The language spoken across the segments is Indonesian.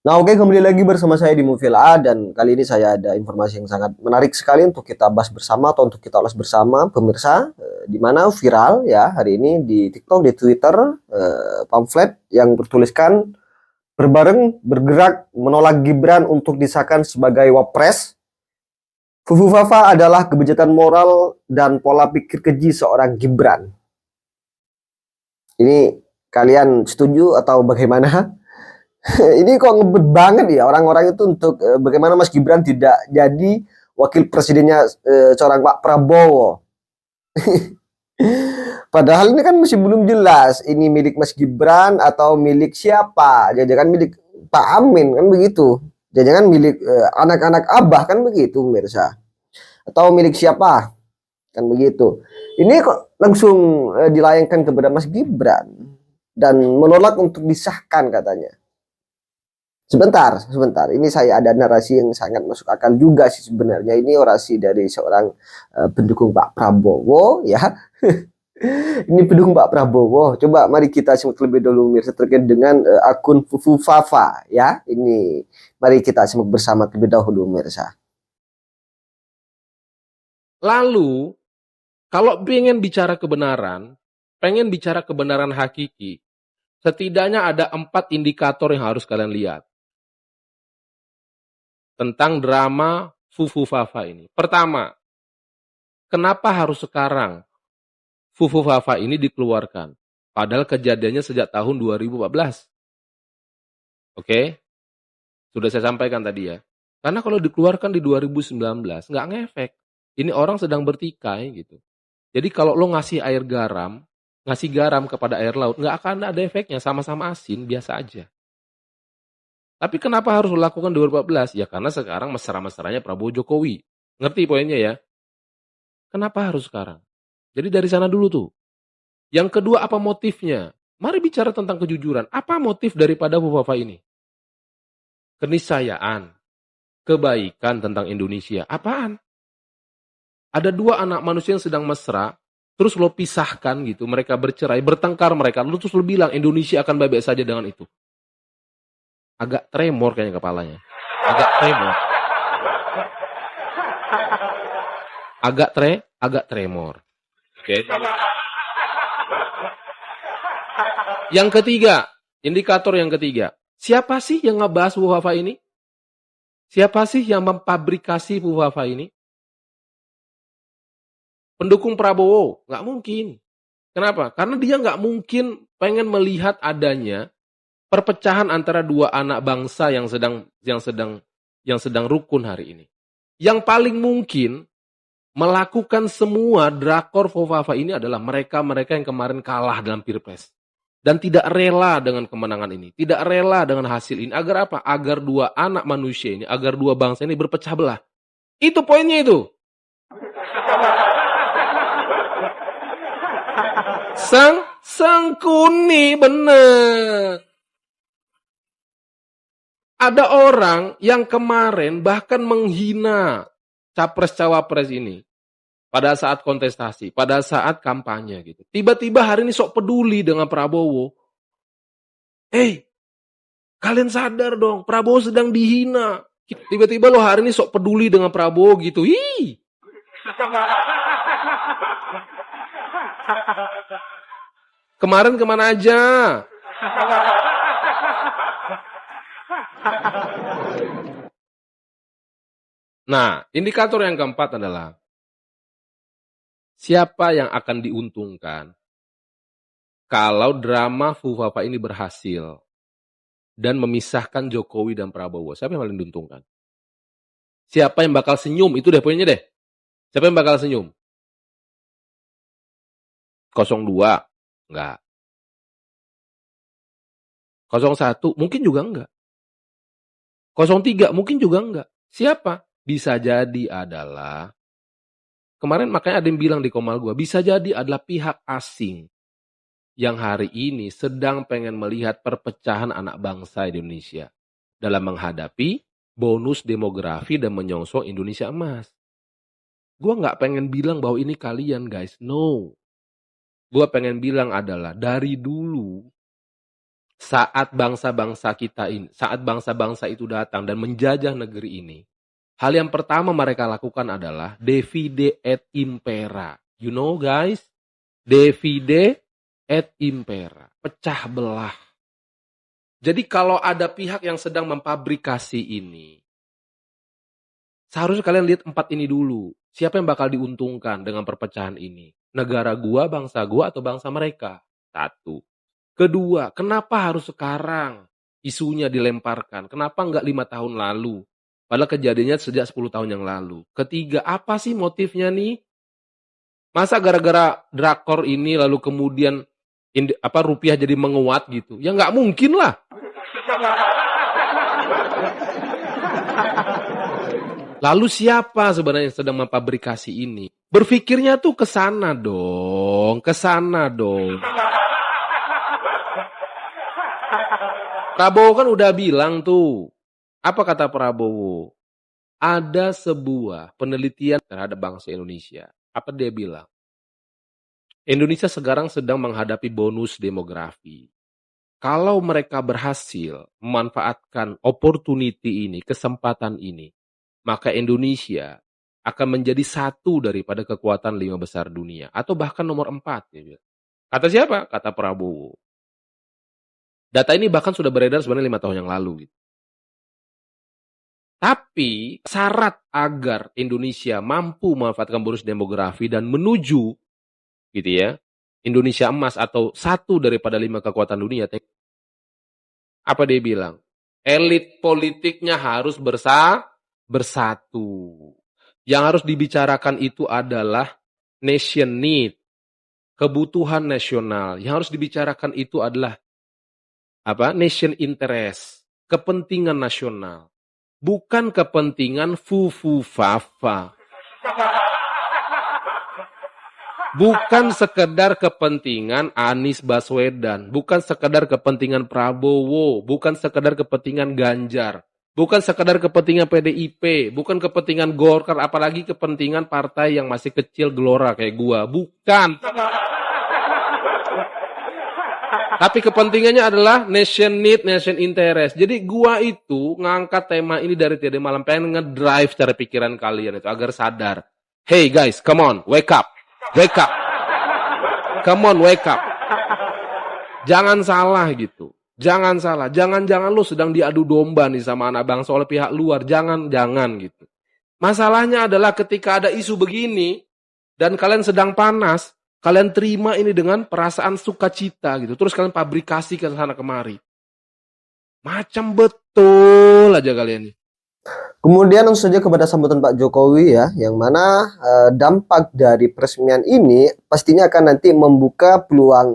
Nah, oke, kembali lagi bersama saya di Movila dan kali ini saya ada informasi yang sangat menarik sekali untuk kita bahas bersama atau untuk kita ulas bersama pemirsa, di mana viral ya hari ini di TikTok, di Twitter, pamflet yang bertuliskan berbareng bergerak menolak Gibran untuk disahkan sebagai Wapres. Fufu Fafa adalah kebijakan moral dan pola pikir keji seorang Gibran. Ini kalian setuju atau bagaimana? Ini kok ngebet banget ya orang-orang itu untuk bagaimana Mas Gibran tidak jadi wakil presidennya seorang Pak Prabowo. Padahal ini kan masih belum jelas ini milik Mas Gibran atau milik siapa. Jangan milik Pak Amin kan begitu. Jangan milik anak-anak Abah kan begitu, pemirsa. Atau milik siapa kan begitu. Ini kok langsung dilayangkan kepada Mas Gibran dan menolak untuk disahkan katanya. Sebentar. Ini saya ada narasi yang sangat masuk akal juga sih sebenarnya. Ini orasi dari seorang pendukung Pak Prabowo ya. Ini pendukung Pak Prabowo. Coba mari kita simak terlebih dahulu mirsa terkait dengan akun Fufu Fafa ya. Ini mari kita simak bersama terlebih dahulu mirsa. Lalu, kalau pengen bicara kebenaran hakiki, setidaknya ada 4 indikator yang harus kalian lihat tentang drama Fufu Fafa ini. Pertama, kenapa harus sekarang Fufu Fafa ini dikeluarkan? Padahal kejadiannya sejak tahun 2014. Oke? Sudah saya sampaikan tadi ya. Karena kalau dikeluarkan di 2019, nggak ngefek. Ini orang sedang bertikai gitu. Jadi kalau lo ngasih garam kepada air laut, nggak akan ada efeknya, sama-sama asin, biasa aja. Tapi kenapa harus dilakukan 2014? Ya karena sekarang mesra-mesranya Prabowo Jokowi. Ngerti poinnya ya? Kenapa harus sekarang? Jadi dari sana dulu tuh. Yang kedua, apa motifnya? Mari bicara tentang kejujuran. Apa motif daripada Fufafa ini? Keniscayaan, kebaikan tentang Indonesia. Apaan? Ada 2 anak manusia yang sedang mesra, terus lo pisahkan gitu, mereka bercerai, bertengkar mereka, lo terus lo bilang Indonesia akan baik-baik saja dengan itu. Agak tremor kayaknya kepalanya. Agak tremor. Oke. Yang ketiga, indikator yang ketiga. Siapa sih yang ngebahas Fufafa ini? Siapa sih yang memfabrikasi Fufafa ini? Pendukung Prabowo, nggak mungkin. Kenapa? Karena dia nggak mungkin pengen melihat adanya perpecahan antara 2 anak bangsa yang sedang rukun hari ini. Yang paling mungkin melakukan semua drakor Fufafa ini adalah mereka-mereka yang kemarin kalah dalam Pilpres. Dan tidak rela dengan kemenangan ini. Tidak rela dengan hasil ini. Agar apa? Agar 2 anak manusia ini, agar 2 bangsa ini berpecah belah. Itu poinnya itu. Sengkuni bener. Ada orang yang kemarin bahkan menghina capres-cawapres ini pada saat kontestasi, pada saat kampanye gitu. Tiba-tiba hari ini sok peduli dengan Prabowo. Kalian sadar dong, Prabowo sedang dihina. Tiba-tiba lo hari ini sok peduli dengan Prabowo gitu. Kemarin kemana aja? Nah, indikator yang keempat adalah siapa yang akan diuntungkan kalau drama Fufafa ini berhasil dan memisahkan Jokowi dan Prabowo. Siapa yang paling diuntungkan? Siapa yang bakal senyum? Itu deh poinnya deh. Siapa yang bakal senyum? 02? Enggak. 01? Mungkin juga enggak. 03? Mungkin juga enggak. Siapa? Bisa jadi adalah, kemarin makanya ada yang bilang di komal gue, bisa jadi adalah pihak asing yang hari ini sedang pengen melihat perpecahan anak bangsa Indonesia dalam menghadapi bonus demografi dan menyongsong Indonesia emas. Gue nggak pengen bilang bahwa ini kalian guys, no. Gue pengen bilang adalah dari dulu saat bangsa-bangsa kita ini, saat bangsa-bangsa itu datang dan menjajah negeri ini, hal yang pertama mereka lakukan adalah divide et impera. You know guys, divide et impera, pecah belah. Jadi kalau ada pihak yang sedang memfabrikasi ini, seharusnya kalian lihat empat ini dulu. Siapa yang bakal diuntungkan dengan perpecahan ini? Negara gua, bangsa gua, atau bangsa mereka? Satu. Kedua, kenapa harus sekarang isunya dilemparkan? Kenapa nggak 5 tahun lalu? Padahal kejadiannya sejak 10 tahun yang lalu. Ketiga, apa sih motifnya nih? Masa gara-gara drakor ini lalu kemudian rupiah jadi menguat gitu? Ya nggak mungkin lah. Lalu siapa sebenarnya yang sedang memfabrikasi ini? Berpikirnya tuh ke sana dong, ke sana dong. Prabowo kan udah bilang tuh. Apa kata Prabowo? Ada sebuah penelitian terhadap bangsa Indonesia. Apa dia bilang? Indonesia sekarang sedang menghadapi bonus demografi. Kalau mereka berhasil memanfaatkan opportunity ini, kesempatan ini, maka Indonesia akan menjadi satu daripada kekuatan 5 besar dunia. Atau bahkan nomor 4. Ya. Kata siapa? Kata Prabowo. Data ini bahkan sudah beredar sebenarnya 5 tahun yang lalu. Gitu. Tapi syarat agar Indonesia mampu memanfaatkan bonus demografi dan menuju gitu ya, Indonesia emas atau satu daripada 5 kekuatan dunia. Apa dia bilang? Elit politiknya harus bersatu. Yang harus dibicarakan itu adalah nation need, kebutuhan nasional. Yang harus dibicarakan itu adalah nation interest, kepentingan nasional. Bukan kepentingan fufu-fafa. Bukan sekedar kepentingan Anies Baswedan, bukan sekedar kepentingan Prabowo, bukan sekedar kepentingan Ganjar, bukan sekedar kepentingan PDIP, bukan kepentingan Golkar, apalagi kepentingan partai yang masih kecil gelora kayak gua. Bukan. Tapi kepentingannya adalah nation need, nation interest. Jadi gua itu ngangkat tema ini dari tadi malam, pengen ngedrive cara pikiran kalian itu agar sadar. Hey guys, come on, wake up. Wake up. Come on, wake up. Jangan salah gitu. Jangan salah. Jangan-jangan lu sedang diadu domba nih sama anak bangsa oleh pihak luar. Jangan gitu. Masalahnya adalah ketika ada isu begini dan kalian sedang panas, kalian terima ini dengan perasaan sukacita gitu. Terus kalian fabrikasi ke sana kemari. Macam betul aja kalian nih. Kemudian langsung saja kepada sambutan Pak Jokowi ya, yang mana dampak dari peresmian ini pastinya akan nanti membuka peluang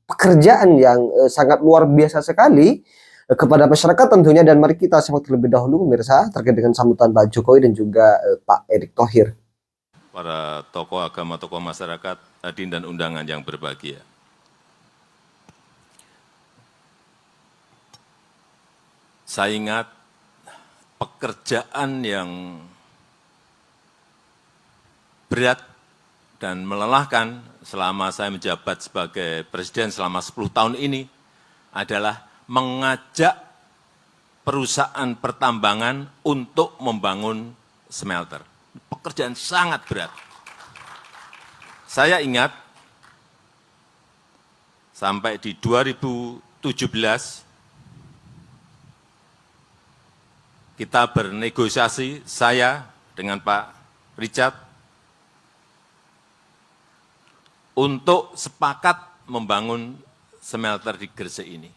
pekerjaan yang sangat luar biasa sekali kepada masyarakat tentunya. Dan mari kita simak terlebih dahulu pemirsa terkait dengan sambutan Pak Jokowi dan juga Pak Erick Thohir. Para tokoh agama, tokoh masyarakat, hadirin dan undangan yang berbahagia. Saya ingat pekerjaan yang berat dan melelahkan selama saya menjabat sebagai presiden selama 10 tahun ini adalah mengajak perusahaan pertambangan untuk membangun smelter. Pekerjaan sangat berat. Saya ingat sampai di 2017 kita bernegosiasi, saya dengan Pak Richard, untuk sepakat membangun smelter di Gresik ini.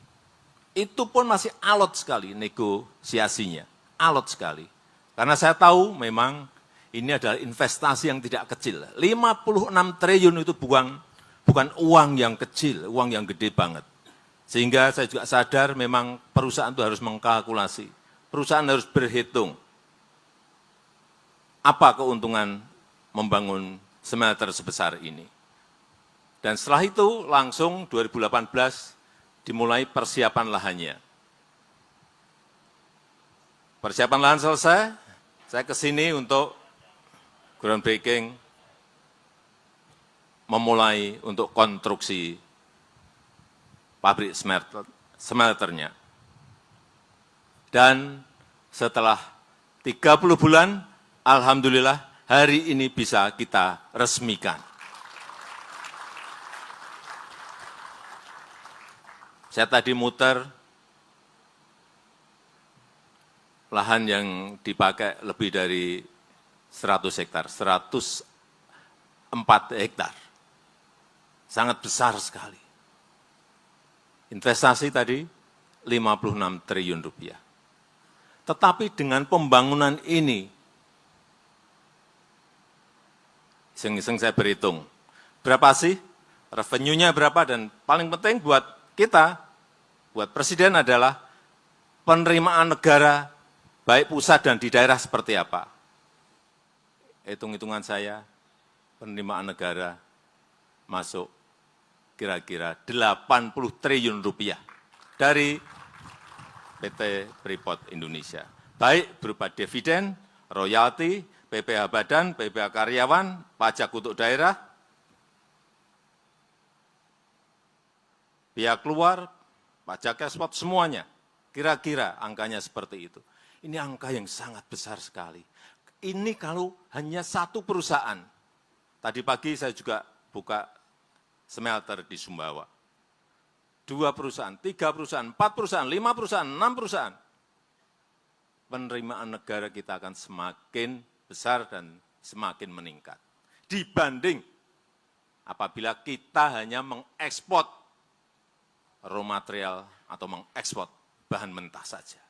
Itu pun masih alot sekali negosiasinya, alot sekali. Karena saya tahu memang ini adalah investasi yang tidak kecil. 56 triliun itu bukan uang yang kecil, uang yang gede banget. Sehingga saya juga sadar memang perusahaan itu harus mengkalkulasi. Perusahaan harus berhitung apa keuntungan membangun smelter sebesar ini. Dan setelah itu langsung 2018 dimulai persiapan lahannya. Persiapan lahan selesai, saya ke sini untuk groundbreaking, memulai untuk konstruksi pabrik smelternya. Dan setelah 30 bulan, alhamdulillah hari ini bisa kita resmikan. Saya tadi muter lahan yang dipakai lebih dari 100 hektar, 104 hektar. Sangat besar sekali. Investasi tadi 56 triliun rupiah. Tetapi dengan pembangunan ini, iseng-iseng saya berhitung, berapa sih revenue-nya berapa, dan paling penting buat kita, buat Presiden adalah penerimaan negara, baik pusat dan di daerah seperti apa. Hitung-hitungan saya, penerimaan negara masuk kira-kira 80 triliun rupiah dari PT Freeport Indonesia. Baik berupa dividen, royalti, PPh badan, PPh karyawan, pajak untuk daerah, biaya keluar, pajak ekspor, semuanya. Kira-kira angkanya seperti itu. Ini angka yang sangat besar sekali. Ini kalau hanya satu perusahaan. Tadi pagi saya juga buka smelter di Sumbawa. 2 perusahaan, 3 perusahaan, 4 perusahaan, 5 perusahaan, 6 perusahaan. Penerimaan negara kita akan semakin besar dan semakin meningkat. Dibanding apabila kita hanya mengekspor raw material atau mengekspor bahan mentah saja.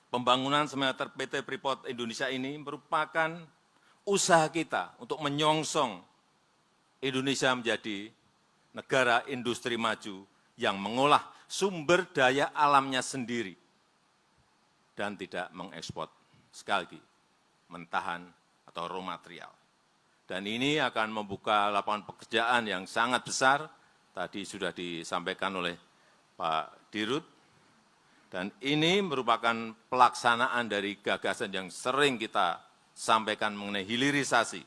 Pembangunan smelter PT Freeport Indonesia ini merupakan usaha kita untuk menyongsong Indonesia menjadi negara industri maju yang mengolah sumber daya alamnya sendiri dan tidak mengekspor, sekali lagi, mentahan atau raw material. Dan ini akan membuka lapangan pekerjaan yang sangat besar. Tadi sudah disampaikan oleh Pak Dirut, dan ini merupakan pelaksanaan dari gagasan yang sering kita sampaikan mengenai hilirisasi,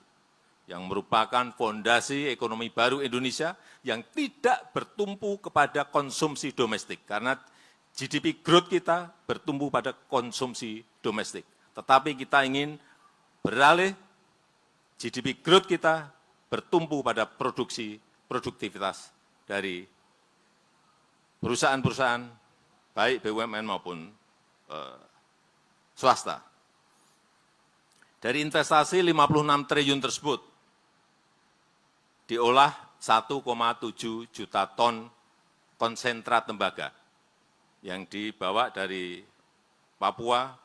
yang merupakan fondasi ekonomi baru Indonesia yang tidak bertumpu kepada konsumsi domestik, karena GDP growth kita bertumpu pada konsumsi domestik. Tetapi kita ingin beralih, GDP growth kita bertumpu pada produktivitas dari perusahaan-perusahaan, baik BUMN maupun swasta. Dari investasi 56 triliun tersebut, diolah 1,7 juta ton konsentrat tembaga yang dibawa dari Papua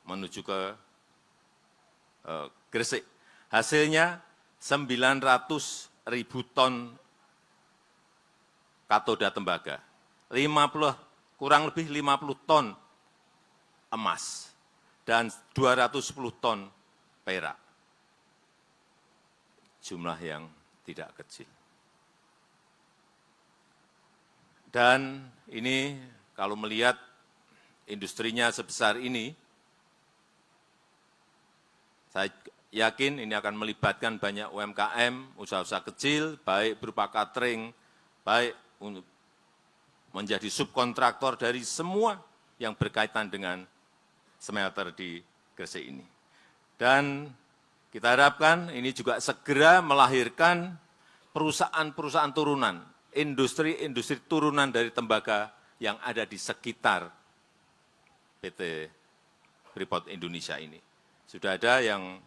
menuju ke Gresik. Hasilnya 900.000 ton katoda tembaga, kurang lebih 50 ton emas, dan 210 ton perak. Jumlah yang tidak kecil. Dan ini kalau melihat industrinya sebesar ini, saya yakin ini akan melibatkan banyak UMKM, usaha-usaha kecil, baik berupa catering, baik untuk menjadi subkontraktor dari semua yang berkaitan dengan smelter di Gresik ini. Dan kita harapkan ini juga segera melahirkan perusahaan-perusahaan turunan, industri-industri turunan dari tembaga yang ada di sekitar PT Freeport Indonesia ini. Sudah ada yang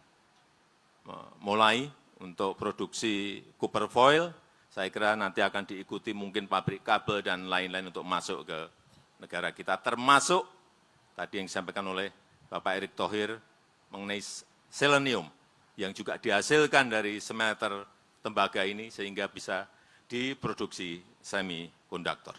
mulai untuk produksi copper foil. Saya kira nanti akan diikuti mungkin pabrik kabel dan lain-lain untuk masuk ke negara kita. Termasuk tadi yang disampaikan oleh Bapak Erick Thohir mengenai selenium yang juga dihasilkan dari smelter tembaga ini sehingga bisa diproduksi semikonduktor.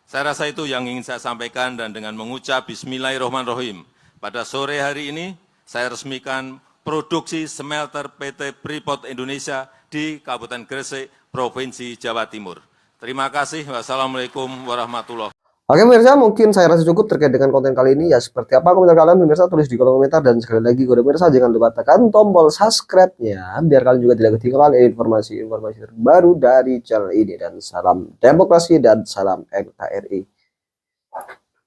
Saya rasa itu yang ingin saya sampaikan, dan dengan mengucap Bismillahirrahmanirrahim, pada sore hari ini saya resmikan produksi smelter PT Freeport Indonesia di Kabupaten Gresik, Provinsi Jawa Timur. Terima kasih. Wassalamualaikum warahmatullahi wabarakatuh. Oke pemirsa, mungkin saya rasa cukup terkait dengan konten kali ini. Ya seperti apa komentar kalian pemirsa, tulis di kolom komentar. Dan sekali lagi kode pemirsa, jangan lupa tekan tombol subscribe-nya biar kalian juga tidak ketinggalan informasi-informasi terbaru dari channel ini. Dan salam demokrasi dan salam NKRI.